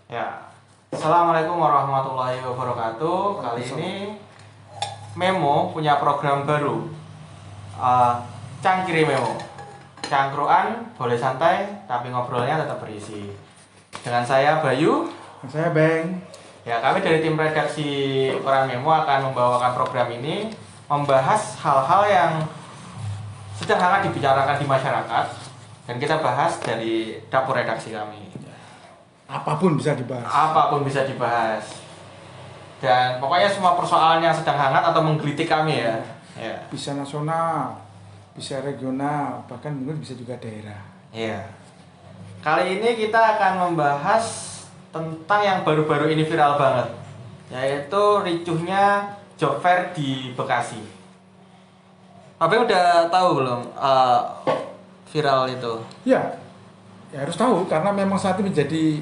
Ya, Assalamualaikum warahmatullahi wabarakatuh. Kali ini Memo punya program baru, Cangkiri Memo. Cangkruan boleh santai, tapi ngobrolnya tetap berisi. Dengan saya Bayu. Saya Beng. Ya, kami dari tim redaksi Koran Memo akan membawakan program ini, membahas hal-hal yang sedang hangat dibicarakan di masyarakat, dan kita bahas dari dapur redaksi kami. Apapun bisa dibahas. Apapun bisa dibahas. Dan pokoknya semua persoalan yang sedang hangat atau menggelitik kami ya. Ya. Bisa nasional, bisa regional, bahkan mungkin bisa juga daerah. Iya. Kali ini kita akan membahas tentang yang baru-baru ini viral banget, yaitu ricuhnya job fair di Bekasi. Abang udah tahu belum viral itu? Ya harus tahu karena memang saat ini menjadi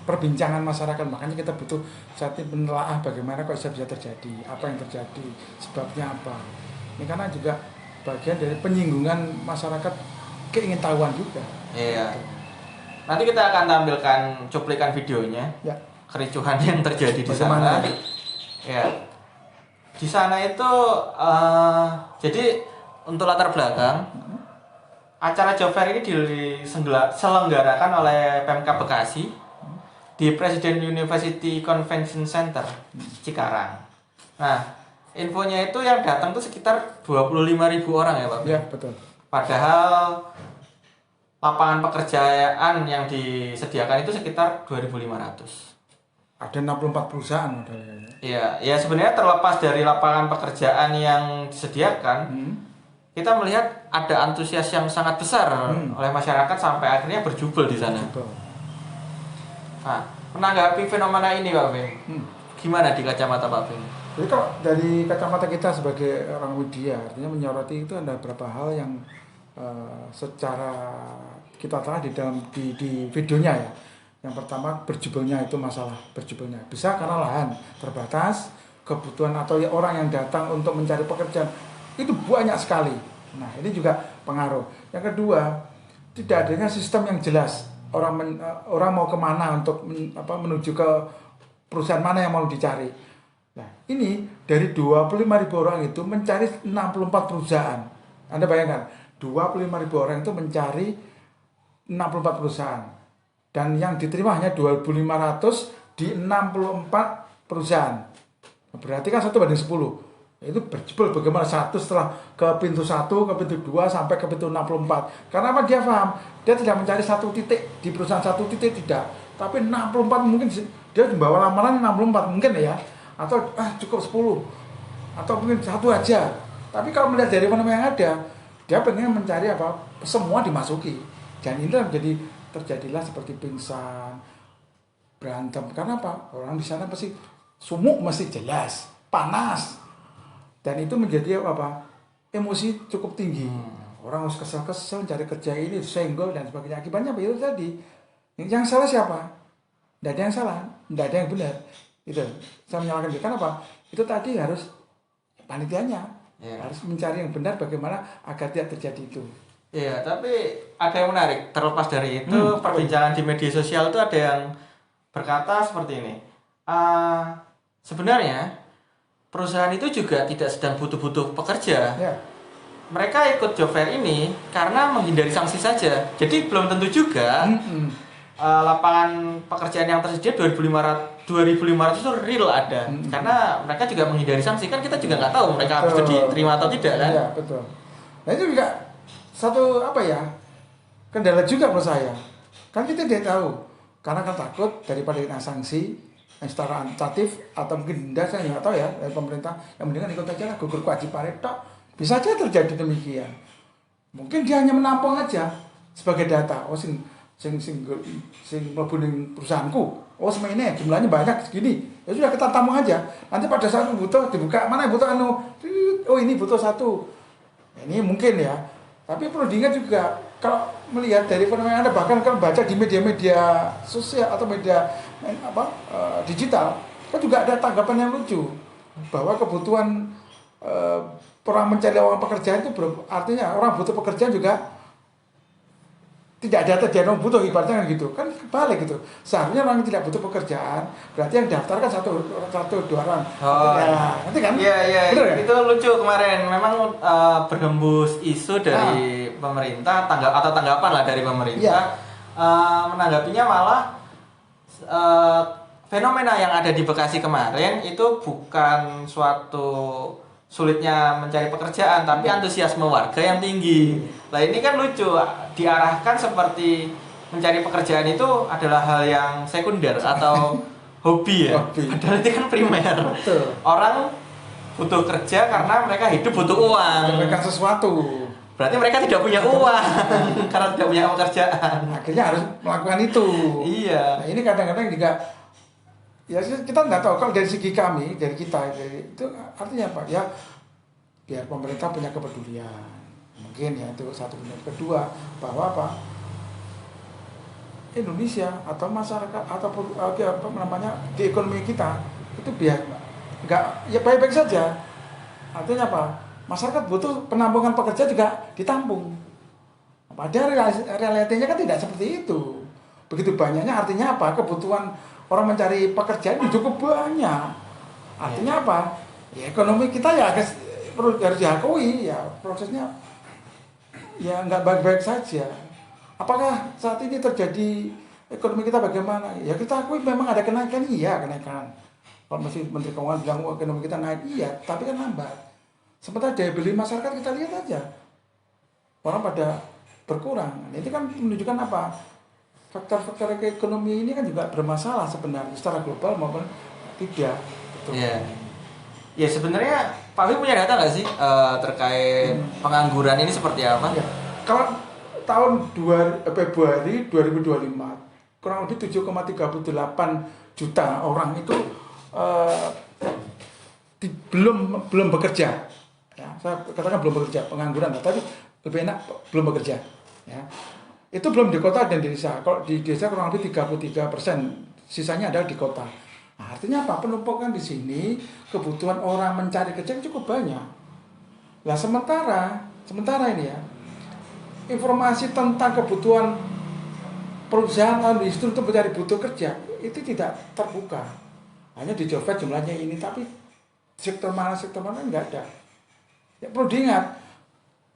perbincangan masyarakat, makanya kita butuh saat ini menelaah bagaimana kok bisa terjadi, apa yang terjadi, sebabnya apa. Ini karena juga bagian dari penyinggungan masyarakat, keingintahuan juga. Iya. Nanti kita akan tampilkan cuplikan videonya. Ya. Kericuhan yang terjadi di Bagaimana? sana. Ya. Di sana itu jadi untuk latar belakang, acara job fair ini diselenggarakan oleh Pemkab Bekasi di Presiden University Convention Center Cikarang. Nah, infonya itu yang datang tuh sekitar 25.000 orang ya Pak. Ya, betul. Padahal lapangan pekerjaan yang disediakan itu sekitar 2.500. Ada 64 perusahaan modalnya. Ya sebenarnya terlepas dari lapangan pekerjaan yang disediakan, kita melihat ada antusias yang sangat besar oleh masyarakat sampai akhirnya berjubel di sana. Nah, menanggapi fenomena ini Pak Beng, gimana di kacamata Pak Beng? Jadi kalau dari kacamata kita sebagai orang media, artinya menyoroti itu ada beberapa hal yang secara kita telah di videonya ya. Yang pertama berjubelnya itu masalah berjubelnya. Bisa karena lahan terbatas, kebutuhan atau orang yang datang untuk mencari pekerjaan itu banyak sekali. Nah ini juga pengaruh. Yang kedua, tidak adanya sistem yang jelas. Orang mau kemana untuk menuju ke perusahaan mana yang mau dicari. Nah ini dari 25.000 orang itu mencari 64 perusahaan. Anda bayangkan, 25.000 orang itu mencari 64 perusahaan. Dan yang diterima hanya 2.500 di 64 perusahaan. Berarti kan 1:10. Itu berjebol bagaimana satu setelah ke pintu 1, ke pintu 2 sampai ke pintu 64. Karena apa? Dia paham, dia tidak mencari satu titik di perusahaan satu titik, tidak. Tapi 64 mungkin dia membawa lamaran 64 mungkin ya. Atau cukup 10. Atau mungkin satu aja. Tapi kalau melihat dari fenomena yang ada, dia pengen mencari semua dimasuki. Dan ini menjadi terjadilah seperti pingsan, berantem. Karena apa? Orang di sana pasti sumuk, mesti jelas, panas. Dan itu menjadi emosi cukup tinggi. Orang harus kesel-kesel cari kerja ini, senggol dan sebagainya. Akibatnya itu tadi. Yang salah siapa? Tidak ada yang salah, tidak ada yang benar. Itu saya menyalahkan dia. Kenapa? Itu tadi harus panitianya harus mencari yang benar bagaimana agar tidak terjadi itu. Iya, tapi ada yang menarik. Terlepas dari itu, perbincangan di media sosial itu ada yang berkata seperti ini. Sebenarnya perusahaan itu juga tidak sedang butuh-butuh pekerja. Ya. Mereka ikut job fair ini karena menghindari sanksi saja. Jadi belum tentu juga lapangan pekerjaan yang tersedia 2.500 itu real ada. Karena mereka juga menghindari sanksi. Kan kita juga nggak tahu mereka harus diterima atau tidak kan? Iya, betul. Nah itu juga satu kendala juga menurut saya. Kan kita tidak tahu. Karena kan takut daripada kena sanksi yang secara administratif atau mungkin denda, saya nggak tahu ya dari pemerintah. Yang mendingan ikut aja lah, gugur kewajiban itu. Bisa aja terjadi demikian. Mungkin dia hanya menampung aja sebagai data. Oh sing mlebu ning perusahaanku. Oh semene jumlahnya banyak segini. Ya sudah kita tampung aja. Nanti pada saat butuh dibuka, mana yang butuh oh ini butuh satu. Ini mungkin ya. Tapi perlu diingat juga kalau melihat dari fenomena Anda, bahkan kalau baca di media-media sosial atau media digital, kan juga ada tanggapan yang lucu bahwa kebutuhan orang mencari lapangan pekerjaan itu artinya orang butuh pekerjaan juga tidak ada terjadi orang butuh, ibaratnya kan gitu kan, kebalik gitu. Seharusnya orang yang tidak butuh pekerjaan berarti yang daftar kan satu dua orang. Nanti kan Iya, bener ya? itu lucu kemarin memang berhembus isu dari pemerintah tanggapan lah dari pemerintah. Menanggapinya malah fenomena yang ada di Bekasi kemarin itu bukan suatu sulitnya mencari pekerjaan, tapi antusiasme warga yang tinggi. Nah ini kan lucu, diarahkan seperti mencari pekerjaan itu adalah hal yang sekunder atau hobi ya. Padahal itu kan primer. Betul. Orang butuh kerja karena mereka hidup butuh uang. Mereka sesuatu. Berarti mereka tidak punya uang karena tidak punya pekerjaan. Akhirnya harus melakukan itu. Iya. Nah, ini kadang-kadang juga ya kita nggak tahu kalau dari segi kami, dari kita, itu artinya apa? Ya biar pemerintah punya kepedulian. Mungkin ya itu satu. Kedua, bahwa apa? Indonesia atau masyarakat atau apa namanya di ekonomi kita itu biar nggak ya baik-baik saja. Artinya apa? Masyarakat butuh penampungan pekerja juga ditampung. Padahal realitinya kan tidak seperti itu. Begitu banyaknya artinya apa? Kebutuhan orang mencari pekerjaan itu cukup banyak. Artinya apa? Ya ekonomi kita ya harus diakui ya prosesnya ya nggak baik-baik saja. Apakah saat ini terjadi ekonomi kita bagaimana? Ya kita akui memang ada kenaikan, iya kenaikan. Kalau masih Menteri Keuangan bilang ekonomi kita naik, iya, tapi kan lambat. Sementara daya beli masyarakat kita lihat aja, orang pada berkurang. Ini kan menunjukkan apa? Faktor-faktor ekonomi ini kan juga bermasalah sebenarnya secara global maupun tidak. Iya. Ya sebenarnya Pak Wi punya data nggak sih terkait pengangguran ini seperti apa? Ya. Kalau tahun Februari 2025 kurang lebih 7,38 juta orang itu belum bekerja. Ya, saya katakan belum bekerja, pengangguran. Tapi lebih enak belum bekerja. Ya. Itu belum di kota dan di desa. Kalau di desa kurang lebih 33%, sisanya adalah di kota. Nah, artinya apa? Penumpukan di sini, kebutuhan orang mencari kerja cukup banyak. Nah, sementara ini ya, informasi tentang kebutuhan perusahaan industri untuk mencari butuh kerja itu tidak terbuka. Hanya di Job Fair jumlahnya ini, tapi sektor mana nggak ada. Ya, perlu diingat,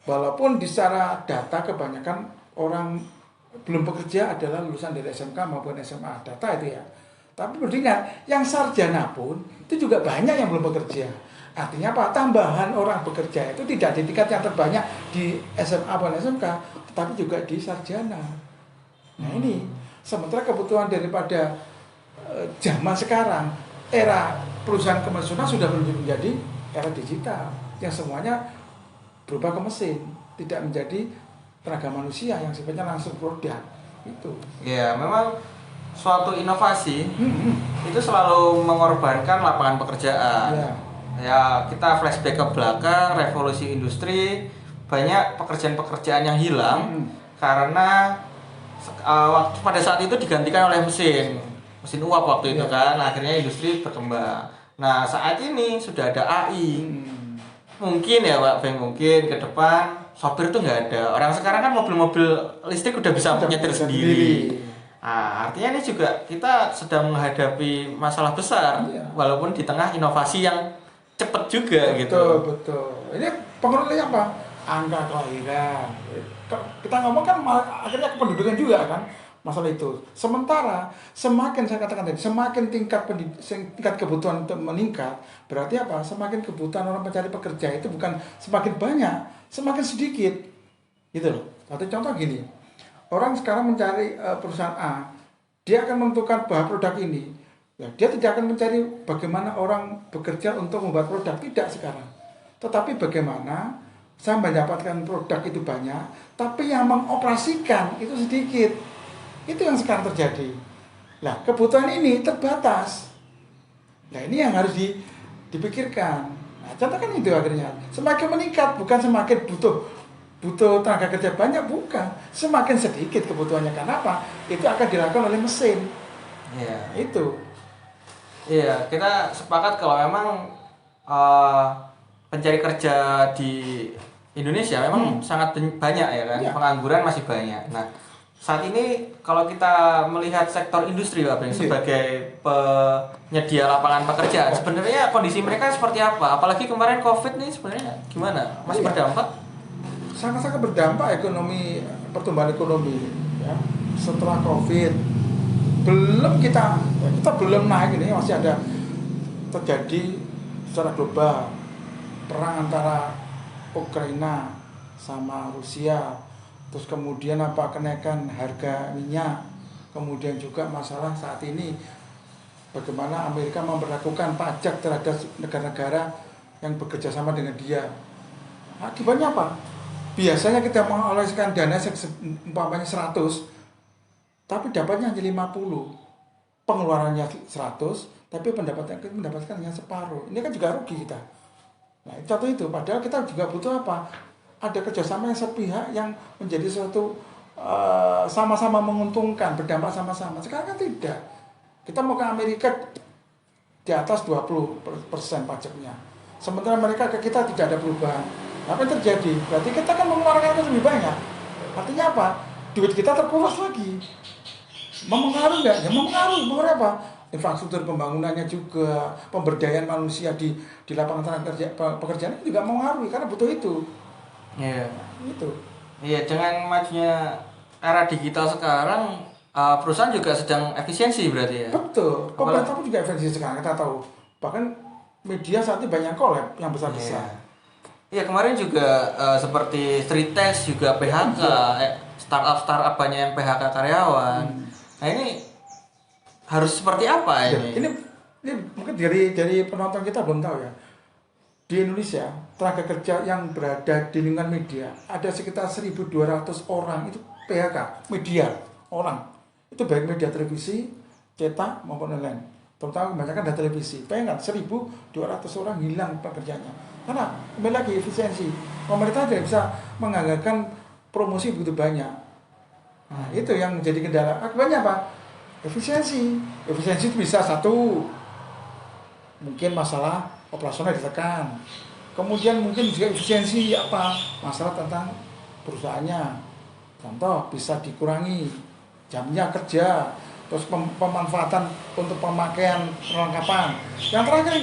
walaupun di secara data kebanyakan orang belum bekerja adalah lulusan dari SMK maupun SMA, data itu ya. Tapi perlu diingat, yang sarjana pun itu juga banyak yang belum bekerja. Artinya apa? Tambahan orang bekerja itu tidak di tingkat yang terbanyak di SMA maupun SMK, tetapi juga di sarjana. Nah ini, sementara kebutuhan daripada zaman sekarang, era perusahaan kemesunan sudah menjadi era digital, yang semuanya berubah ke mesin, tidak menjadi tenaga manusia yang sifatnya langsung produk. Itu. Ya, memang suatu inovasi itu selalu mengorbankan lapangan pekerjaan. Ya, kita flashback ke belakang, revolusi industri, banyak pekerjaan-pekerjaan yang hilang karena waktu pada saat itu digantikan oleh mesin uap waktu itu kan, akhirnya industri berkembang. Nah saat ini sudah ada AI, mungkin ya Pak Ben, mungkin ke depan sopir tuh nggak ada. Orang sekarang kan mobil-mobil listrik udah bisa nyetir sendiri. Nah, artinya ini juga kita sedang menghadapi masalah besar, walaupun di tengah inovasi yang cepat juga gitu. Betul. Ini pengaruhnya apa? Angka kelahiran. Kita ngomong kan akhirnya kependudukan juga kan masalah itu. Sementara semakin saya katakan tadi, semakin tingkat kebutuhan itu meningkat, berarti apa? Semakin kebutuhan orang mencari pekerja itu bukan semakin banyak, semakin sedikit. Gitu loh. Satu contoh gini. Orang sekarang mencari perusahaan A, dia akan menentukan bahwa produk ini. Ya, dia tidak akan mencari bagaimana orang bekerja untuk membuat produk, tidak sekarang. Tetapi bagaimana saya mendapatkan produk itu banyak, tapi yang mengoperasikan itu sedikit. Itu yang sekarang terjadi. Nah, kebutuhan ini terbatas. Nah, ini yang harus dipikirkan. Nah, contoh kan itu akhirnya. Semakin meningkat, bukan semakin butuh tenaga kerja banyak, bukan. Semakin sedikit kebutuhannya. Karena apa? Itu akan dilakukan oleh mesin. Iya. Itu. Iya, kita sepakat kalau memang pencari kerja di Indonesia memang sangat banyak ya kan, pengangguran masih banyak. Nah, saat ini kalau kita melihat sektor industri Pak Beng, sebagai penyedia lapangan pekerjaan, sebenarnya kondisi mereka seperti apa? Apalagi kemarin COVID nih sebenarnya gimana? Masih berdampak? Sangat-sangat berdampak pertumbuhan ekonomi ya. Setelah COVID kita belum naik, ini masih ada terjadi secara global perang antara Ukraina sama Rusia, terus kemudian kenaikan harga minyak, kemudian juga masalah saat ini bagaimana Amerika memperlakukan pajak terhadap negara-negara yang bekerja sama dengan dia. Akibatnya apa? Biasanya kita mengoleskan dana umpamanya 100, tapi dapatnya hanya 50, pengeluarannya 100, tapi pendapatan kita mendapatkan hanya separuh. Ini kan juga rugi kita. Nah, itu padahal kita juga butuh apa? Ada kerjasama yang sepihak yang menjadi suatu sama-sama menguntungkan, berdampak sama-sama. Sekarang kan tidak. Kita mau ke Amerika di atas 20% pajaknya. Sementara mereka ke kita tidak ada perubahan. Apa yang terjadi? Berarti kita kan mengeluarkan lebih banyak. Artinya apa? Duit kita terkuras lagi. Mempengaruhi nggak? Ya mempengaruhi. Mempengaruhi apa? Infrastruktur pembangunannya juga, pemberdayaan manusia di lapangan pekerjaan itu juga mempengaruhi karena butuh itu. Iya. Itu. Iya, dengan majunya era digital sekarang, perusahaan juga sedang efisiensi berarti ya. Betul. Pemerintah pun juga efisiensi sekarang, kita tahu. Bahkan media saat ini banyak collab yang besar-besar. Iya, kemarin juga seperti Street Test juga PHK, startup banyak yang PHK karyawan. Nah, ini harus seperti apa ini? Ini mungkin dari penonton kita belum tahu ya. Di Indonesia, tenaga kerja yang berada di lingkungan media ada sekitar 1.200 orang itu PHK, media orang. Itu baik media televisi, cetak maupun online. Terutama kebanyakan dari televisi. Bayangkan 1.200 orang hilang pekerjaannya. Karena kembali lagi efisiensi. Pemerintah tidak bisa menganggarkan promosi begitu banyak. Nah, itu yang menjadi kendala. Akibatnya apa? Efisiensi itu bisa satu, mungkin masalah operasional ditekan, kemudian mungkin juga efisiensi masalah tentang perusahaannya, contoh bisa dikurangi jamnya kerja, terus pemanfaatan untuk pemakaian perlengkapan. Yang terakhir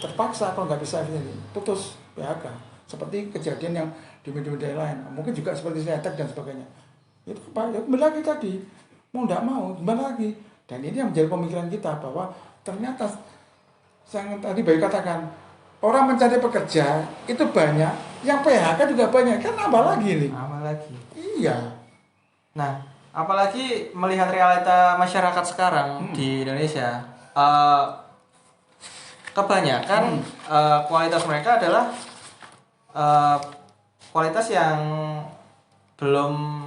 terpaksa kalau nggak bisa efisiensi putus PHK, seperti kejadian yang di media-media lain, mungkin juga seperti Setek dan sebagainya. Itu kembali lagi tadi, mau nggak mau kembali lagi, dan ini yang menjadi pemikiran kita bahwa ternyata yang tadi baik katakan, orang mencari pekerja itu banyak, yang PHK juga banyak, kan nambah lagi nih. Nambah lagi. Iya. Nah, apalagi melihat realita masyarakat sekarang di Indonesia, kebanyakan kualitas mereka adalah kualitas yang belum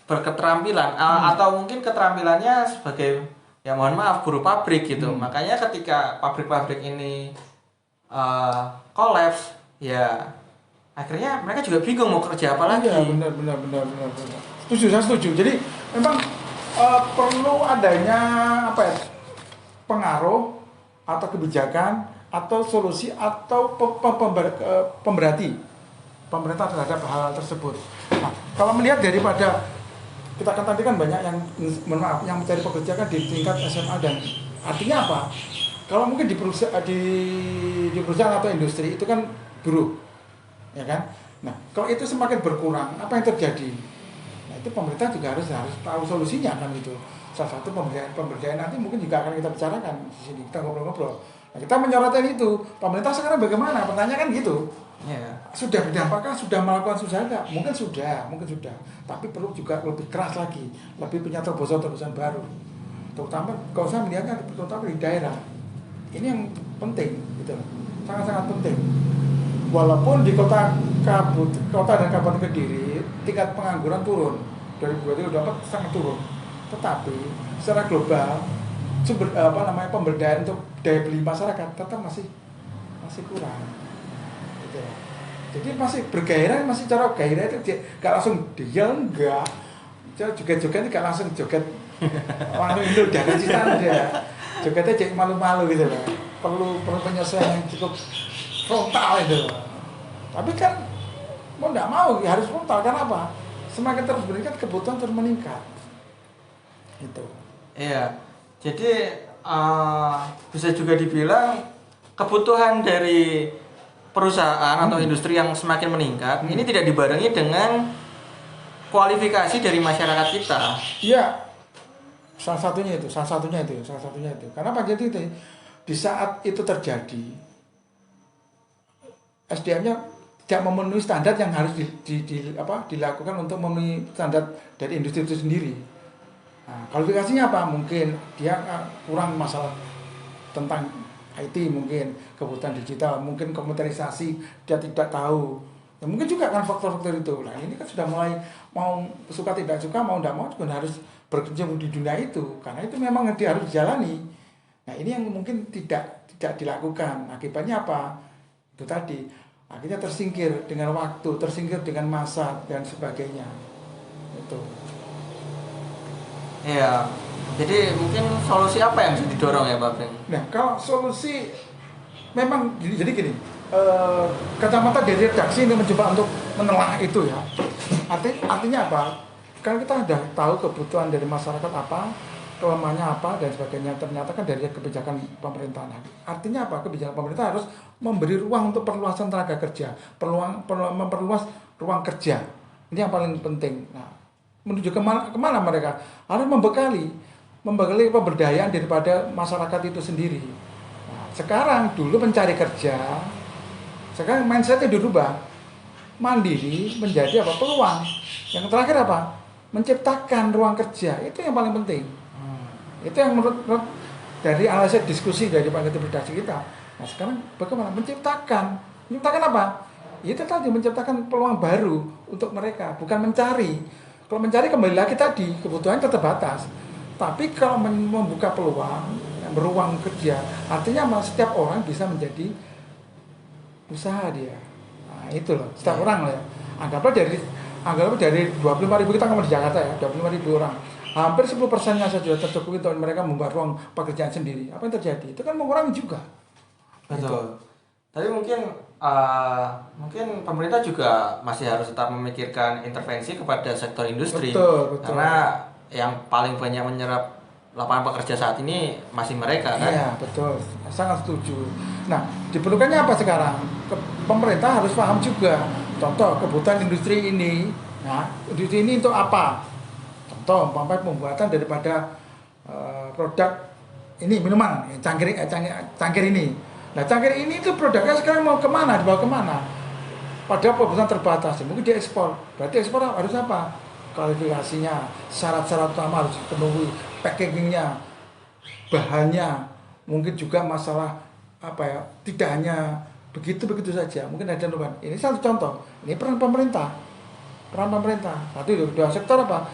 berketerampilan, atau mungkin keterampilannya sebagai, ya mohon maaf, buruh pabrik gitu. Makanya ketika pabrik-pabrik ini kolaps, ya akhirnya mereka juga bingung mau kerja apa lagi. Iya, benar. Saya setuju. Jadi memang perlu adanya pengaruh atau kebijakan atau solusi atau pemberhati pemerintah terhadap hal tersebut. Nah, kalau melihat daripada kita kan tadi kan banyak yang yang mencari pekerjaan di tingkat SMA, dan artinya apa? Kalau mungkin di perusahaan atau industri itu kan buruh, ya kan? Nah, kalau itu semakin berkurang, apa yang terjadi? Nah, itu pemerintah juga harus tahu solusinya kan itu. Salah satu pemberdayaan nanti mungkin juga akan kita bicarakan di sini, kita ngobrol-ngobrol. Nah, kita menyorotkan itu. Pemerintah sekarang bagaimana? Pertanyaan kan gitu. Yeah. Sudah berdampakkah? Sudah melakukan usaha? Mungkin sudah. Tapi perlu juga lebih keras lagi, lebih punya terobosan baru. Terutama kalau saya melihatnya terutama di daerah. Ini yang penting, gitu. Sangat-sangat penting. Walaupun di kota dan Kabupaten Kediri tingkat pengangguran turun, 2024 sangat turun. Tetapi secara global pemberdayaan untuk daya beli masyarakat tetap masih kurang. Gitu. Jadi masih bergairah, masih cara gairah itu gak langsung dia enggak. Joget-joget gak langsung joget orang Indo dan cita ada. Jogetnya jadi malu-malu gitu loh. Perlu penyelesaian yang cukup frontal itu. Tapi kan mau enggak mau harus frontal, karena apa? semakin terus meningkat kebutuhan terus meningkat. Itu. Iya. Jadi bisa juga dibilang kebutuhan dari perusahaan atau industri yang semakin meningkat ini tidak dibarengi dengan kualifikasi dari masyarakat kita. Iya. Salah satunya itu. Karena Pak Jadi di saat itu terjadi, SDM-nya tidak memenuhi standar yang harus dilakukan untuk memenuhi standar dari industri itu sendiri. Nah, kualifikasinya apa? Mungkin dia kurang masalah tentang IT, mungkin kebutuhan digital, mungkin komputerisasi dia tidak tahu. Ya, mungkin juga kan faktor-faktor itu. Nah ini kan sudah mulai mau suka tidak suka, mau tidak mau juga harus berkecimpung di dunia itu, karena itu memang dia harus dijalani. Nah ini yang mungkin tidak dilakukan. Akibatnya apa? Itu tadi, akhirnya tersingkir dengan waktu, tersingkir dengan masa dan sebagainya. Itu. Iya. Jadi mungkin solusi apa yang bisa didorong ya Pak Ben? Nah kalau solusi memang jadi gini, kacamata dari redaksi ini mencoba untuk menelah itu ya. Artinya apa? Kan kita sudah tahu kebutuhan dari masyarakat apa, kelemahannya apa dan sebagainya. Ternyata kan dari kebijakan pemerintahan. Artinya apa? Kebijakan pemerintah harus memberi ruang untuk perluasan tenaga kerja, memperluas ruang kerja. Ini yang paling penting. Nah, menuju kemana mereka? Harus membekali pemberdayaan daripada masyarakat itu sendiri. Nah, sekarang dulu mencari kerja, sekarang mindsetnya dirubah, mandiri menjadi apa? Peluang. Yang terakhir apa? Menciptakan ruang kerja, itu yang paling penting. Itu yang menurut dari analisis diskusi dari panitia redaksi kita. Nah sekarang bagaimana menciptakan apa? Itu tadi, menciptakan peluang baru untuk mereka, bukan mencari. Kalau mencari kembali lagi tadi kebutuhan terbatas. Tapi kalau membuka peluang, beruang kerja, artinya setiap orang bisa menjadi usaha dia. Nah itu loh, setiap orang lah ya. Anggaplah dari 25.000 kita ngomong di Jakarta ya, 25.000 orang. Hampir 10%-nya saja tercukupi untuk mereka membuat ruang pekerjaan sendiri. Apa yang terjadi? Itu kan mengurangi juga. Betul. Gitu. Tapi mungkin pemerintah juga masih harus tetap memikirkan intervensi kepada sektor industri. Betul. Karena yang paling banyak menyerap lapangan pekerja saat ini masih mereka kan? Iya, betul. Sangat setuju. Nah, diperlukannya apa sekarang? Pemerintah harus paham juga. Contoh, kebutuhan industri ini. Nah, industri ini untuk apa? Contoh, pembuatan daripada produk ini minuman, cangkir ini. Nah, cangkir ini itu produknya sekarang mau kemana? Dibawa kemana? Padahal kebutuhan terbatas. Mungkin diekspor. Berarti ekspor harus apa? Kualifikasinya, syarat-syarat utama harus dipenuhi, packagingnya, bahannya, mungkin juga masalah tidak hanya begitu saja, mungkin ada perubahan. Ini satu contoh. Ini peran pemerintah. Satu itu dua sektor apa?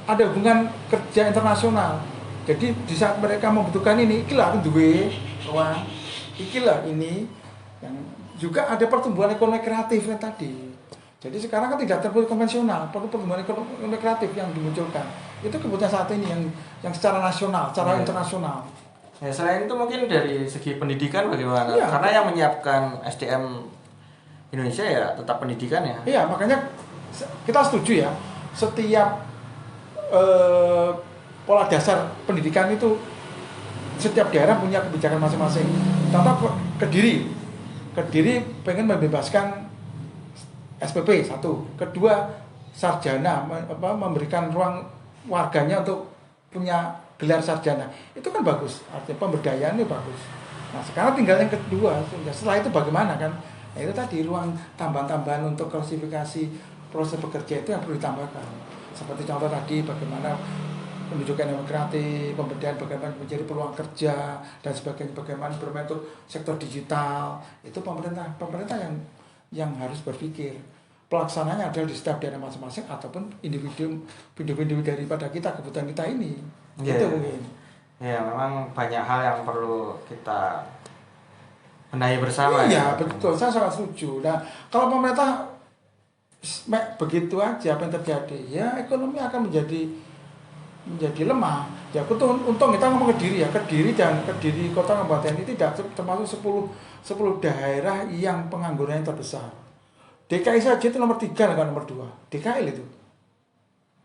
Ada hubungan kerja internasional. Jadi di saat mereka membutuhkan ini, ikilah duwe ruang, ikilah ini yang juga ada pertumbuhan ekonomi kreatifnya tadi. Jadi sekarang kan tidak terlalu konvensional, perlu pertumbuhan ekonomi kreatif yang dimunculkan. Itu kebutuhan saat ini yang secara nasional, secara internasional. Ya, selain itu mungkin dari segi pendidikan bagaimana? Ya. Karena yang menyiapkan SDM Indonesia ya tetap pendidikan ya. Iya, makanya kita setuju ya. Setiap pola dasar pendidikan itu setiap daerah punya kebijakan masing-masing. Contoh Kediri pengen membebaskan SPP satu, kedua sarjana memberikan ruang warganya untuk punya gelar sarjana, itu kan bagus, artinya pemberdayaan itu bagus. Nah sekarang tinggal yang kedua, setelah itu bagaimana kan? Nah itu tadi ruang tambahan-tambahan untuk klasifikasi proses bekerja itu yang perlu ditambahkan. Seperti contoh tadi bagaimana pendidikan yang kreatif, pemberdayaan bagaimana mencari peluang kerja dan sebagainya, bagaimana bermain untuk sektor digital, itu pemerintah yang harus berpikir. Pelaksananya adalah di setiap daerah masing-masing ataupun individu daripada kita, kebutuhan kita ini. Itu mungkin. Ya, memang banyak hal yang perlu kita benahi bersama. Iya, betul. Saya sangat setuju. Nah, kalau pemerintah begitu aja apa yang terjadi, ya ekonomi akan menjadi lemah. Ya, untung kita ngomong Kediri ya. Kediri kota kabupaten ini tidak termasuk 10 daerah yang pengangguran yang terbesar. DKI saja itu nomor 3 kan nomor 2. DKI itu.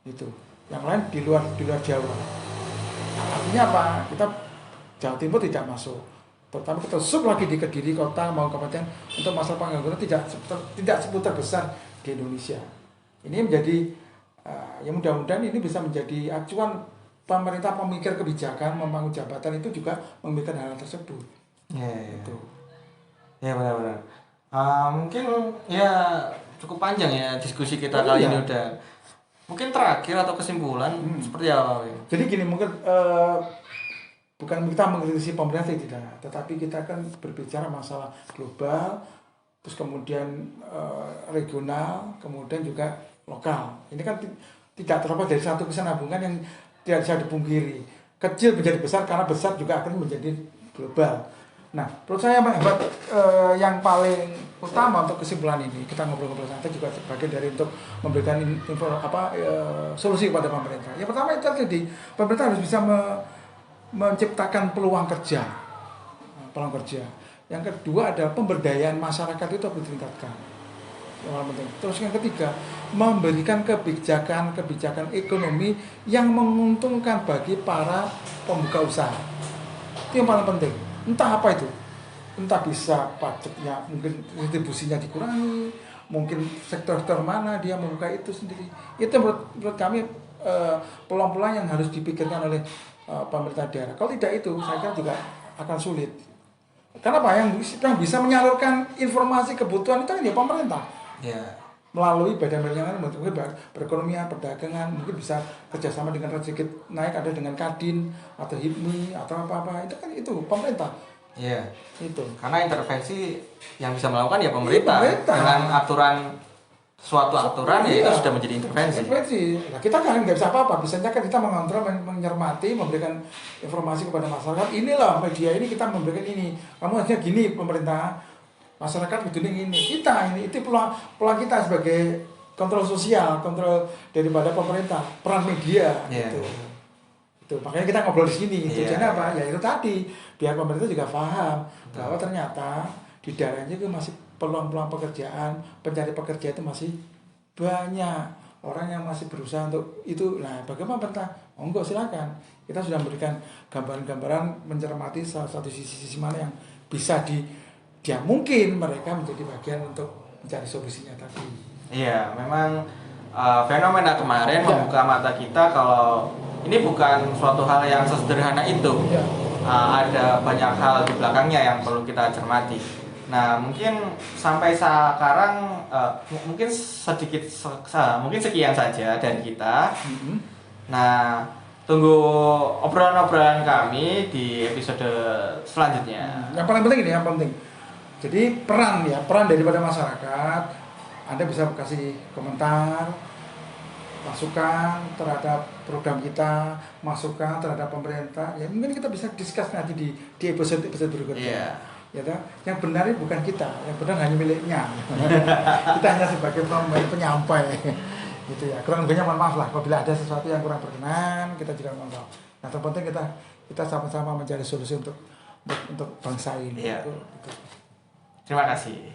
Itu. Yang lain di luar Jawa. Artinya apa? Kita Jawa Timur tidak masuk. Terutama kita sub lagi di Kediri kota mau kabupaten untuk masalah pengangguran tidak seputar besar di Indonesia. Ini menjadi ya mudah-mudahan ini bisa menjadi acuan pemerintah memikir kebijakan membangun jabatan itu juga memikirkan hal tersebut. Itu. Ya benar-benar. Mungkin ya cukup panjang ya diskusi kita kali ini udah. Mungkin terakhir atau kesimpulan seperti apa? Jadi gini mungkin bukan kita mengkritisi pemerintah tidak, tetapi kita kan berbicara masalah global, terus kemudian regional, kemudian juga lokal. Ini kan tidak terlepas dari satu kesinambungan yang tidak bisa dipungkiri. Kecil menjadi besar karena besar juga akan menjadi global. Nah, menurut saya yang paling utama untuk kesimpulan ini kita ngobrol-ngobrol santai juga sebagai dari untuk memberikan solusi kepada pemerintah. Yang pertama itu tadi pemerintah harus bisa menciptakan peluang kerja. Yang kedua adalah pemberdayaan masyarakat itu harus ditingkatkan. Yang paling penting. Terus yang ketiga, memberikan kebijakan ekonomi yang menguntungkan bagi para pembuka usaha. Itu yang paling penting. Entah apa itu. Entah bisa pajaknya, mungkin distribusinya dikurangi, mungkin sektor-sektor mana dia membuka itu sendiri. Itu menurut kami peluang-peluang yang harus dipikirkan oleh pemerintah daerah. Kalau tidak itu, saya kira juga akan sulit. Karena apa? Yang bisa menyalurkan informasi kebutuhan itu kan ya pemerintah. Melalui badan-badan yang mungkin perekonomian, perdagangan, mungkin bisa kerjasama dengan sedikit naik ada dengan Kadin atau HIPMI atau apa-apa. Itu kan itu pemerintah. Itu. Karena intervensi yang bisa melakukan ya pemerintah. Dengan suatu aturan ya itu sudah menjadi intervensi. Nah, kita kan nggak bisa apa-apa. Bisanya kan kita mengontrol, mencermati, memberikan informasi kepada masyarakat. Inilah media ini kita memberikan ini. Kamu harusnya gini pemerintah, masyarakat begini ini. Kita ini itu peluang kita sebagai kontrol sosial, kontrol daripada pemerintah, peran media gitu. Itu makanya kita ngobrol di sini. Tujuannya apa? Ya itu tadi biar pemerintah juga paham bahwa ternyata di daerahnya itu masih peluang-peluang pekerjaan, pencari pekerja itu masih banyak orang yang masih berusaha untuk itu. Nah, bagaimana pemerintah? Monggo silakan. Kita sudah memberikan gambaran-gambaran mencermati salah satu sisi mana yang bisa dia mungkin mereka menjadi bagian untuk mencari solusinya tadi. Iya, memang fenomena kemarin membuka mata kita kalau ini bukan suatu hal yang sesederhana itu. Ada banyak hal di belakangnya yang perlu kita cermati. Nah, mungkin sampai sekarang mungkin mungkin sekian saja dari kita. Nah, tunggu obrolan-obrolan kami di episode selanjutnya. Yang paling penting ini, yang penting. Jadi peran daripada masyarakat. Anda bisa kasih komentar, masukan terhadap program kita, masukan terhadap pemerintah. Ya mungkin kita bisa discuss nanti di episode berikutnya. Ya, yang benar itu bukan kita, yang benar hanya miliknya. Kita hanya sebagai penyampai, gitu ya. Kurang lebihnya mohon maaf lah. Apabila ada sesuatu yang kurang berkenan, kita juga mohon maaf. Nah, terpenting kita sama-sama mencari solusi untuk bangsa ini. Terima kasih.